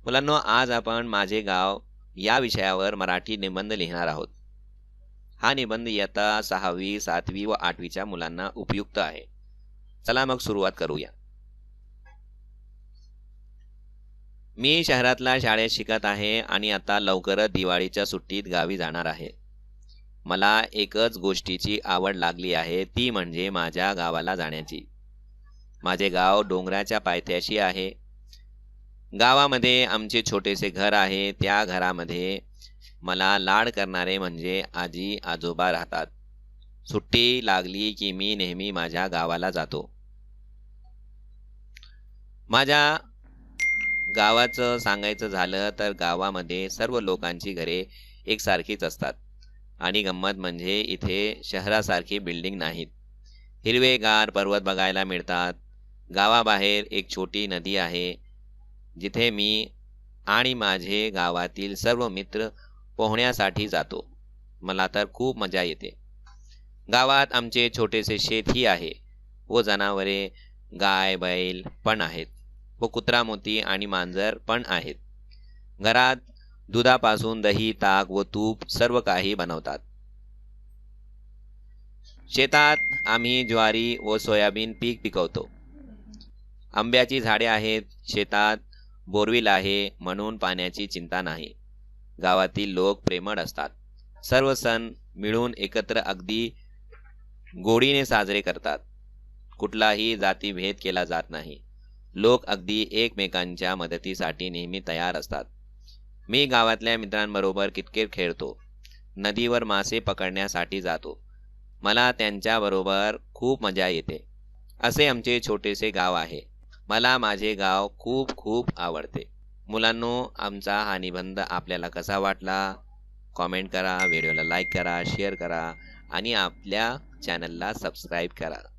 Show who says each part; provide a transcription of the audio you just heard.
Speaker 1: मुलांनो, आज आपण माझे गाव या विषयावर मराठी निबंध लिहिणार आहोत. हा निबंध इयत्ता 6वी, 7वी व 8वीच्या मुलांना उपयुक्त आहे. चला मग सुरुवात करूया. मी शहरातल्या शाळेत शिकत आहे आणि आता लवकरच दिवाळीच्या सुट्टीत गावी जाणार आहे. मला एकच गोष्टीची आवड लागली आहे, ती म्हणजे माझ्या गावाला जाण्याची. माझे गाव डोंगराच्या पायथ्याशी आहे. गावामध्ये आमचे छोटेसे घर आहे. त्या घरामध्ये मला लाड करणारे म्हणजे आजी आजोबा राहतात. सुट्टी लागली की मी नेहमी माझ्या गावाला जातो. माझ्या गावाचं सांगायचं झालं तर गावामध्ये सर्व लोकांची घरे एकसारखीच असतात आणि गंमत म्हणजे इथे शहरासारखी बिल्डिंग नाहीत. हिरवेगार पर्वत बघायला मिळतात. गावाबाहेर एक छोटी नदी आहे जिथे मी आणि माझे गावातील सर्व मित्र पोहण्यासाठी जातो. मला तर खूप मजा येते. गावात आमचे छोटेसे शेतही आहे व जनावरे गाय बैल पण आहेत व कुत्रा मोती आणि मांजर पण आहेत. घरात दुधापासून दही ताक व तूप सर्व काही बनवतात. शेतात आम्ही ज्वारी व सोयाबीन पीक पिकवतो. आंब्याची झाडे आहेत. शेतात बोरविल आहे म्हणून पाण्याची चिंता नाही. गावातील लोक प्रेमळ असतात. सर्व सण मिळून एकत्र अगदी गोडीने साजरे करतात. कुठलाही जातीभेद केला जात नाही. लोक अगदी एकमेकांच्या मदतीसाठी नेहमी तयार असतात. मी गावातल्या मित्रांबरोबर क्रिकेट खेळतो. नदीवर मासे पकडण्यासाठी जातो. मला त्यांच्याबरोबर खूप मजा येते. असे आमचे छोटेसे गाव आहे. मला माझे गाव खूप खूप आवडते. मुलांनो, आमचा हा निबंध आपल्याला कसा वाटला? कॉमेंट करा, व्हिडिओला लाईक करा, शेअर करा आणि आपल्या चॅनलला सबस्क्राईब करा.